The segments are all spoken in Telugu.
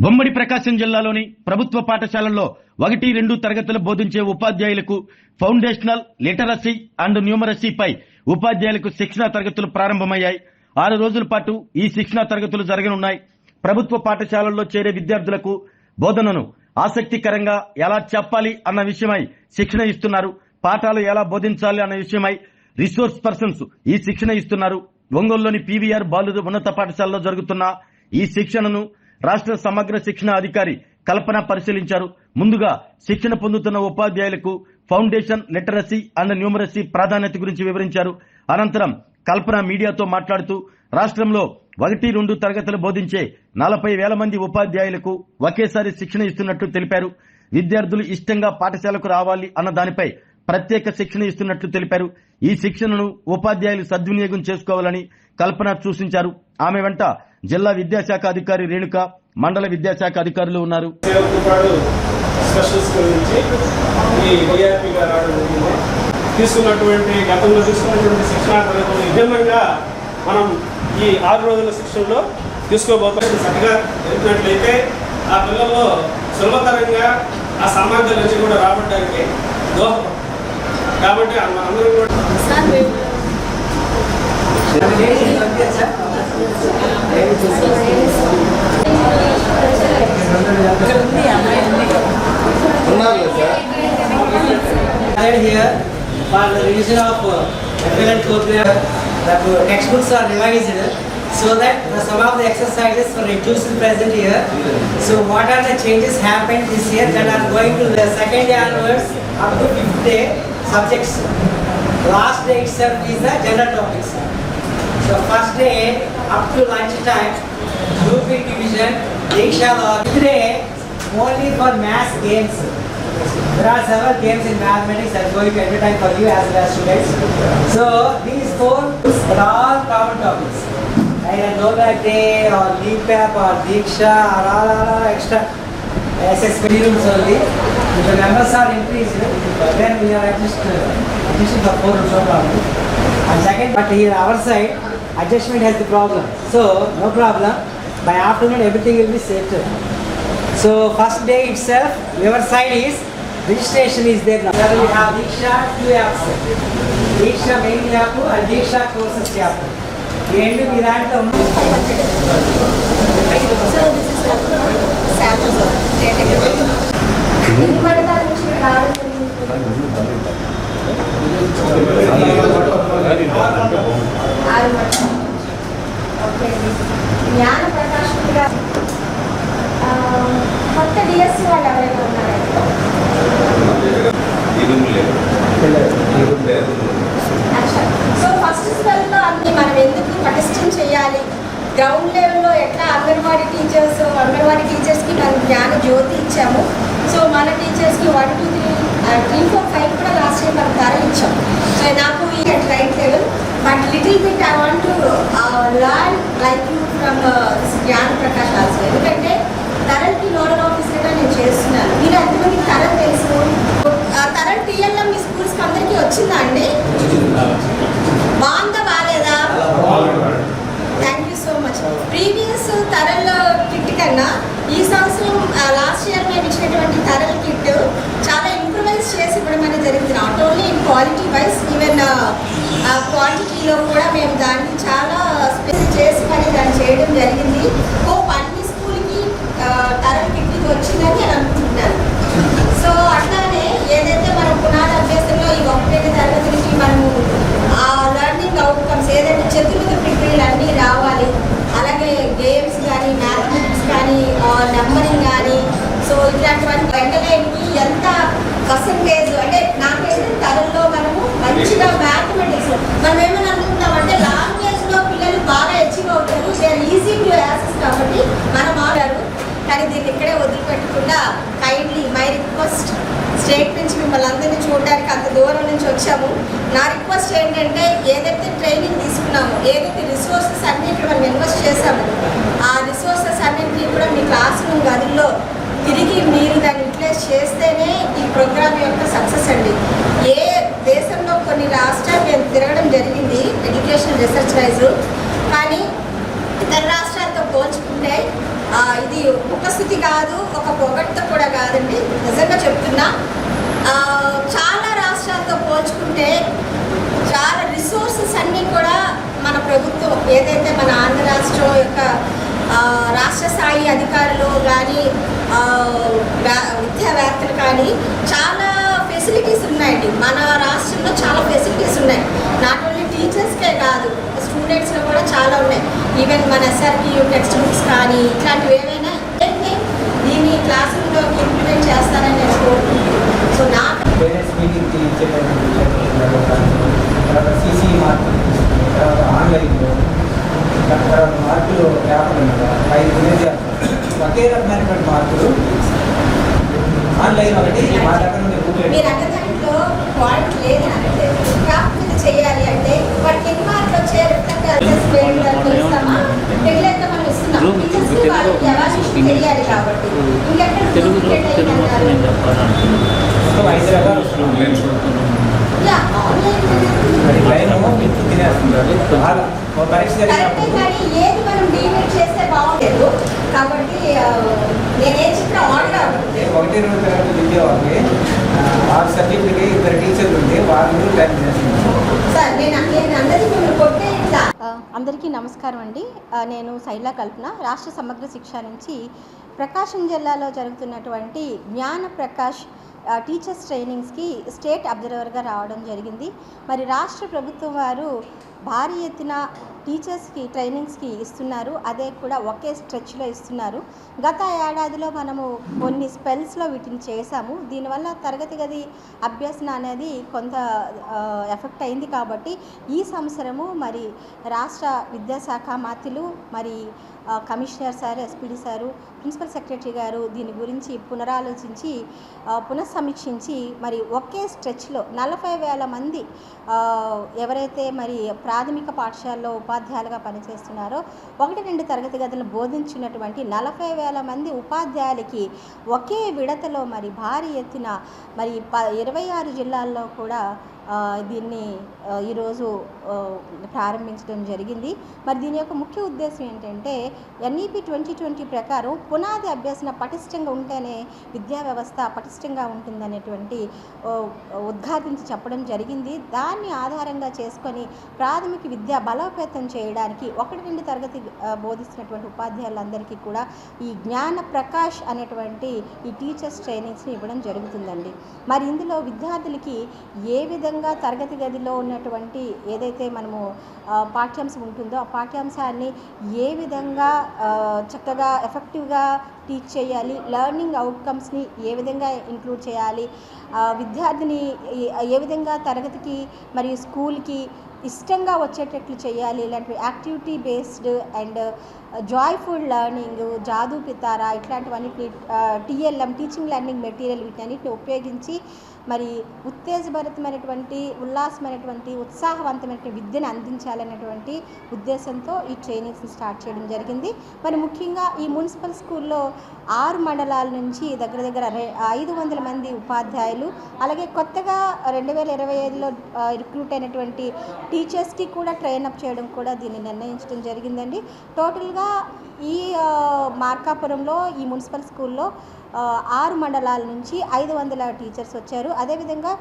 ఉమ్మడి ప్రకాశం జిల్లాలోని ప్రభుత్వ పాఠశాలల్లో 1-2 తరగతులు బోధించే ఉపాధ్యాయులకు ఫౌండేషనల్ లిటరసీ అండ్ న్యూమరసీపై ఉపాధ్యాయులకు శిక్షణా తరగతులు ప్రారంభమయ్యాయి. 6 రోజుల పాటు ఈ శిక్షణా తరగతులు జరగనున్నాయి. ప్రభుత్వ పాఠశాలల్లో చేరే విద్యార్థులకు బోధనను ఆసక్తికరంగా ఎలా చెప్పాలి అన్న విషయమై శిక్షణ ఇస్తున్నారు. పాఠాలు ఎలా బోధించాలి అన్న విషయమై రిసోర్స్ పర్సన్స్ ఈ శిక్షణ ఇస్తున్నారు. ఒంగోలులోని పీవీఆర్ బాలుర ఉన్నత పాఠశాలలో జరుగుతున్న ఈ శిక్షణను రాష్ట్ర సమగ్ర శిక్షణ అధికారి కల్పన పరిశీలించారు. ముందుగా శిక్షణ పొందుతున్న ఉపాధ్యాయులకు ఫౌండేషన్ లిటరసీ అండ్ న్యూమరసీ ప్రాధాన్యత గురించి వివరించారు. అనంతరం కల్పన మీడియాతో మాట్లాడుతూ రాష్ట్రంలో 1-2 తరగతులు బోధించే 40,000 మంది ఉపాధ్యాయులకు ఒకేసారి శిక్షణ ఇస్తున్నట్లు తెలిపారు. విద్యార్థులు ఇష్టంగా పాఠశాలకు రావాలి అన్న దానిపై ప్రత్యేక శిక్షణ ఇస్తున్నట్లు తెలిపారు. ఈ శిక్షణను ఉపాధ్యాయులు సద్వినియోగం చేసుకోవాలని కల్పన సూచించారు. ఆమె వెంట జిల్లా విద్యాశాఖ అధికారి రేణుక, మండల విద్యాశాఖ అధికారులు ఉన్నారు. గతంలో తీసుకున్నటువంటి శిక్షణా తరగతులు విభిన్నంగా మనం ఈ 6 రోజుల శిక్షణలో తీసుకోబోతున్నాం. చక్కగా జరిపినట్లయితే ఆ పిల్లల్లో సులభతరంగా ఆ సామర్థ్యాల నుంచి కూడా రాబట్టడానికి దోహదపడుతుంది. కాబట్టి అందరూ కూడా here for the revision of appellate curriculum. The textbooks are revised so that some of the exercises were reduced present here. So what are the changes happened this year that are going to the second day onwards up to 5th day subjects. Last day itself is the general topics. So first day up to lunch time, group division, Diksha Law. Today only for maths games. There are several games in mathematics that are going to every time for you as well as students. So these 4 are all common topics. Either Novak Day or DPAP or Diksha or all extra SSP rooms only. If the members are increased, then we are adjusting for 4 rooms, no problem. And second, but here our side, adjustment has the problem. So no problem. By afternoon everything will be settled. So first day itself, your side is registration is there now. There we have Diksha 2 apps. Diksha main app and Diksha courses app. The end of that. So this is sample. Okay. జ్ఞాన ప్రకాశంగా కొత్త డిఎస్సి వాళ్ళు ఎవరైనా ఉన్నారండి? సో ఫస్ట్ స్పెల్లో అన్ని మనం ఎందుకు పటిష్టం చేయాలి, గ్రౌండ్ లెవెల్లో ఎట్లా అంగన్వాడీ టీచర్స్కి మనం జ్ఞాన జ్యోతి ఇచ్చాము. సో మన టీచర్స్కి 1, 2, 3, 4, 5 కూడా లాస్ట్ టైం మనం ధర ఇచ్చాం. సో నాకు at right level but little bit I want to learn like you from జ్ఞాన ప్రకాష్ ఆల్సో. ఎందుకంటే తరణ్కి నోడల్ ఆఫీసర్గా నేను చేస్తున్నాను. మీరు ఎంతమందికి తరణ్ తెలుసు? తరణ్ టీఎల్ఎం మీ స్కూల్స్కి అందరికీ వచ్చిందా అండి? బాగుందా బాగాలేదా? Thank you so much. Previous తరణ్ కిట్ కన్నా ఈ సంవత్సరం లాస్ట్ ఇయర్ మేము ఇచ్చినటువంటి తరణ్ కిట్ చాలా ఇంప్రూవైజ్ చేసి ఇవ్వడం అనేది జరిగింది. Not only in quality wise, even క్వాంటిటీలో కూడా మేము దాన్ని చాలా స్పెసిఫిక్ చేసి మరి దాన్ని చేయడం జరిగింది. అన్ని స్కూల్కి తరణ్ కిట్ వచ్చిందని నేను అనుకుంటున్నాను. సో అట్లానే ఏదైతే మనం పునాది అభ్యాసంలో ఈ 1 తరగతికి మనము లర్నింగ్ అవుట్కమ్స్ ఏదైతే చతుర్థ ప్రక్రియలు అన్నీ రావాలి, అలాగే గేమ్స్ కానీ మ్యాథమెటిక్స్ కానీ నెంబరింగ్ కానీ, సో ఇట్లాంటివన్నీ వెంటనేకి ఎంత పర్సంటేజ్ అంటే నాకైతే తరంలో మనము మంచిగా మ్యాథమెటిక్స్ మనం ఏమైనా అనుకుంటామంటే లాంగ్వేజ్లో పిల్లలు బాగా అచీవ్ అవుతారు, they are easy to access కాబట్టి మనం ఆడారు. కానీ దీన్ని ఇక్కడే వదిలిపెట్టకుండా కైండ్లీ మై రిక్వెస్ట్, స్టేట్ నుంచి మిమ్మల్ని అందరినీ చూడడానికి అంత దూరం నుంచి వచ్చాము. నా రిక్వెస్ట్ ఏంటంటే ఏదైతే ట్రైనింగ్ తీసుకున్నామో, ఏదైతే రిసోర్సెస్ అన్నింటినీ మనం ఇన్వెస్ట్ చేశామో ఆ రిసోర్సెస్ అన్నింటినీ కూడా మీ క్లాస్ రూమ్ గదుల్లో తిరిగి మీరు దాన్ని యూటిలైజ్ చేస్తేనే ఈ ప్రోగ్రామ్ యొక్క సక్సెస్ అండి. ఏ దేశంలో కొన్ని రాష్ట్రాలు మేము తిరగడం జరిగింది ఎడ్యుకేషన్ రీసెర్చ్ వైజ్, కానీ ఇతర రాష్ట్రాలతో పోల్చుకుంటే ఇది ముఖస్థుతి కాదు, ఒక పొగడ్త కూడా కాదండి, నిజంగా చెప్తున్నా. చాలా రాష్ట్రాలతో పోల్చుకుంటే చాలా రిసోర్సెస్ అన్నీ కూడా మన ప్రభుత్వం ఏదైతే మన ఆంధ్ర రాష్ట్రం యొక్క రాష్ట్ర స్థాయి అధికారులు కానీ విద్యావేత్తలు కానీ చాలా ఫెసిలిటీస్ ఉన్నాయండి. మన రాష్ట్రంలో చాలా ఫెసిలిటీస్ ఉన్నాయి. నాట్ ఓన్లీ టీచర్స్కే కాదు, స్టూడెంట్స్లో కూడా చాలా ఉన్నాయి. ఈవెన్ మన ఎస్ఆర్టీయూ టెక్స్ట్ బుక్స్ కానీ ఇట్లాంటివి ఏమైనా దీన్ని క్లాస్ రూమ్లోకి ఇంప్లిమెంట్ చేస్తానని నేను కోరుకుంటున్నాను. సో నా పేరెంట్స్ మీటింగ్కి ఇచ్చేటటువంటి తర్వాత సీసీ మార్కులు, తర్వాత ఆన్లైన్లో, తర్వాత మార్కులు వ్యాపారంగా 5 విలేజ్ ఒకే రకమైనటువంటి మార్కులు ఆన్లైన్ ఒకటి మా దగ్గర నుండి మీరు అన్న దాంట్లో పాయింట్ లేదు అంటే కాకపోతే చేయాలి అంటే వాటికి ఎన్ని మార్కులు వచ్చాయో ఇస్తామా రెగ్యులర్ గా మనం ఇస్తున్నాం. టీచర్స్ వాళ్ళకి ఎవాల్యుయేషన్ తెలియాలి కాబట్టి ఇంకెక్కడ డూప్లికేట్ అయ్యిందన్నారు. 5 రకాలు వస్తున్నాం. ఏది మనం డివైడ్ చేస్తే బాగుండేది కాబట్టి నేనేం చెప్పిన ఆర్డర్ అవ్వదు. 1-2 తరగతి విద్య వాళ్ళకి 6 సబ్జెక్టులకి 2 టీచర్లు ఉంటే వాళ్ళు ప్లాన్ చేస్తున్నారు. సార్ నేను అందరికీ మిమ్మల్ని కొట్టే అందరికీ నమస్కారం అండి. నేను శైలా కల్పన, రాష్ట్ర సమగ్ర శిక్ష నుంచి ప్రకాశం జిల్లాలో జరుగుతున్నటువంటి జ్ఞాన ప్రకాష్ టీచర్స్ ట్రైనింగ్స్కి స్టేట్ అబ్జర్వర్గా రావడం జరిగింది. మరి రాష్ట్ర ప్రభుత్వం వారు భారీ ఎత్తున టీచర్స్కి ట్రైనింగ్స్కి ఇస్తున్నారు, అదే కూడా ఒకే స్ట్రెచ్లో ఇస్తున్నారు. గత ఏడాదిలో మనము కొన్ని స్పెల్స్లో వీటిని చేశాము. దీనివల్ల తరగతి గది అభ్యసన అనేది కొంత ఎఫెక్ట్ అయింది. కాబట్టి ఈ సంవత్సరము మరి రాష్ట్ర విద్యాశాఖ మంత్రులు, మరి commissioner sir, SPD sir, principal secretary గారు దీని గురించి పునరాలోచించి పునఃసమీక్షించి మరి ఒకే స్ట్రెచ్లో 40,000 మంది ఎవరైతే మరి ప్రాథమిక పాఠశాలలో ఉపాధ్యాయులుగా పనిచేస్తున్నారో 1-2 తరగతి గదులను బోధించినటువంటి 40,000 మంది ఉపాధ్యాయులకి ఒకే విడతలో మరి భారీ ఎత్తున మరి 26 జిల్లాల్లో కూడా దీన్ని ఈరోజు ప్రారంభించడం జరిగింది. మరి దీని యొక్క ముఖ్య ఉద్దేశం ఏంటంటే ఎన్ఈపి 2020 ప్రకారం పునాది అభ్యసన పటిష్టంగా ఉంటేనే విద్యా వ్యవస్థ పటిష్టంగా ఉంటుందనేటువంటి ఉద్ఘాటించి చెప్పడం జరిగింది. దాన్ని ఆధారంగా చేసుకొని ప్రాథమిక విద్య బలోపేతం చేయడానికి 1-2 తరగతి బోధిస్తున్నటువంటి ఉపాధ్యాయులందరికీ కూడా ఈ జ్ఞాన ప్రకాష్ అనేటువంటి ఈ టీచర్స్ ట్రైనింగ్స్ని ఇవ్వడం జరుగుతుందండి. మరి ఇందులో విద్యార్థులకి ఏ విధంగా తరగతి గదిలో ఉన్నటువంటి ఏదైతే మనము పాఠ్యాంశం ఉంటుందో ఆ పాఠ్యాంశాన్ని ఏ విధంగా చక్కగా ఎఫెక్టివ్గా టీచ్ చేయాలి, లెర్నింగ్ అవుట్కమ్స్ని ఏ విధంగా ఇంక్లూడ్ చేయాలి, విద్యార్థిని ఏ విధంగా తరగతికి మరియు స్కూల్కి ఇష్టంగా వచ్చేటట్లు చేయాలి, ఇలాంటి activity based and joyful learning, Jadu Pitara ఇట్లాంటివన్నిటిని టీఎల్ఎం టీచింగ్ లెర్నింగ్ మెటీరియల్ వీటన్నిటిని ఉపయోగించి మరి ఉత్తేజభరితమైనటువంటి ఉల్లాసమైనటువంటి ఉత్సాహవంతమైన విద్యను అందించాలనేటువంటి ఉద్దేశంతో ఈ ట్రైనింగ్స్ని స్టార్ట్ చేయడం జరిగింది. మరి ముఖ్యంగా ఈ మున్సిపల్ స్కూల్లో 6 మండలాల నుంచి దగ్గర 500 మంది ఉపాధ్యాయులు, అలాగే కొత్తగా 2025లో రిక్రూట్ అయినటువంటి టీచర్స్కి కూడా ట్రైనప్ చేయడం కూడా దీన్ని నిర్ణయించడం జరిగిందండి. టోటల్గా ఈ మార్కాపురంలో ఈ మున్సిపల్ స్కూల్లో 6 మండలాల నుంచి 500 టీచర్స్ వచ్చారు. అదేవిధంగా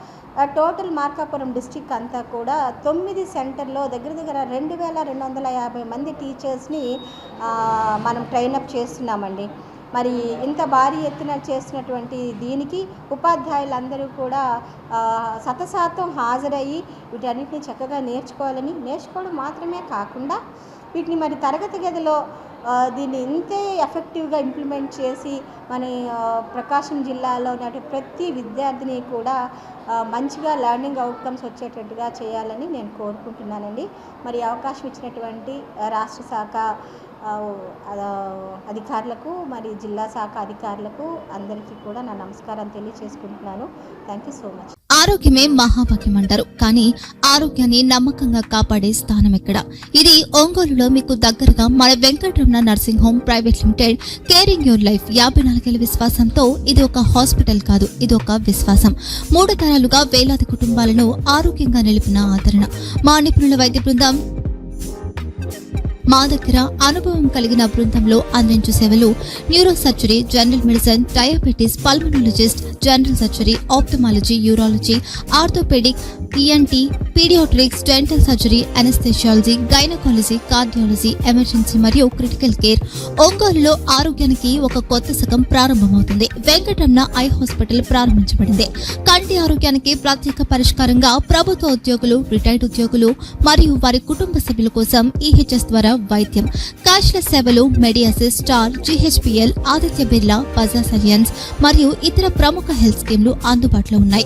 టోటల్ మార్కాపురం డిస్ట్రిక్ట్ అంతా కూడా 9 సెంటర్లో దగ్గర 2,250 మంది టీచర్స్ని మనం ట్రైనప్ చేస్తున్నామండి. మరి ఇంత భారీ ఎత్తున చేసినటువంటి దీనికి ఉపాధ్యాయులందరూ కూడా 100% హాజరయ్యి వీటన్నిటిని చక్కగా నేర్చుకోవడం మాత్రమే కాకుండా వీటిని మరి తరగతి గదిలో దీన్ని ఇంతే ఎఫెక్టివ్గా ఇంప్లిమెంట్ చేసి మన ప్రకాశం జిల్లాలో ఉన్న ప్రతి విద్యార్థిని కూడా మంచిగా లెర్నింగ్ అవుట్కమ్స్ వచ్చేటట్టుగా చేయాలని నేను కోరుకుంటున్నానండి. మరి అవకాశం ఇచ్చినటువంటి రాష్ట్ర శాఖ అధికారులకు మరి జిల్లా శాఖ అధికారులకు అందరికీ కూడా నా నమస్కారం తెలియజేసుకుంటున్నాను. Thank you so much. ఆరోగ్యమే మహాభాగ్యం అంటారు, కానీ ఆరోగ్యాన్ని నమ్మకంగా కాపాడే స్థానం ఎక్కడ? ఇది ఒంగోలులో మీకు దగ్గరగా మన Venkataramana nursing home private limited. Caring your life 54 ఏళ్ల విశ్వాసంతో ఇది ఒక హాస్పిటల్ కాదు, ఇది ఒక విశ్వాసం. 3 తరాలుగా వేలాది కుటుంబాలను ఆరోగ్యంగా నిలిపిన ఆదరణ. మా నిపుణుల వైద్య బృందం మా దగ్గర అనుభవం కలిగిన బృందంలో అందించే సేవలు neuro surgery, general medicine, diabetes, pulmonologist, general surgery, ophthalmology, urology, orthopaedic, ENT, paediatrics, dental surgery, anaesthesiology, gynaecology, cardiology, emergency మరియు క్రిటికల్ కేర్. ఒంగోలులో ఆరోగ్యానికి ఒక కొత్త శకం ప్రారంభమవుతుంది. వెంకటరమణ ఐ హాస్పిటల్ ప్రారంభించబడింది. కంటి ఆరోగ్యానికి ప్రత్యేక పరిష్కారంగా ప్రభుత్వ ఉద్యోగులు, రిటైర్డ్ ఉద్యోగులు మరియు వారి కుటుంబ సభ్యుల కోసం ఈహెచ్ఎస్ ద్వారా వైద్యం, క్యాష్లెస్ సేవలు, మెడియాసిస్, స్టార్, జీహెచ్పీఎల్, ఆదిత్య బిర్లా, బజాజ్ అలియన్స్ మరియు ఇతర ప్రముఖ హెల్త్ స్కీమ్లు అందుబాటులో ఉన్నాయి.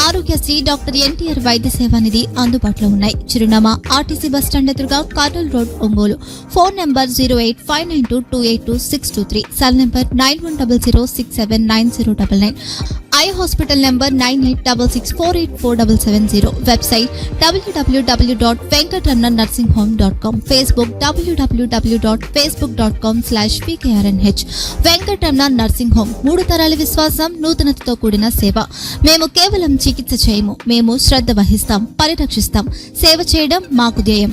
ఆరోగ్యశ్రీ, డాక్టర్ ఎన్టీఆర్ వైద్య సేవా నిధి అందుబాటులో ఉన్నాయి. చిరునామా ఆర్టీసీ బస్టాండ్ ఎదురుగా, Kurnool road, Ongole. Phone number 08592282623, cell number 9100679099. Eye hospital number 9866484770. Website www.venkatramannursing.com. Facebook www.facebook.com/pkrnh. Venkataramana nursing home, 3 తరాల విశ్వాసం, నూతనతతో కూడిన సేవ. మేము కేవలం చికిత్స చేయము, మేము శ్రద్ధ వహిస్తాం, పరిరక్షిస్తాం. సేవ చేయడం మాకు ధ్యేయం.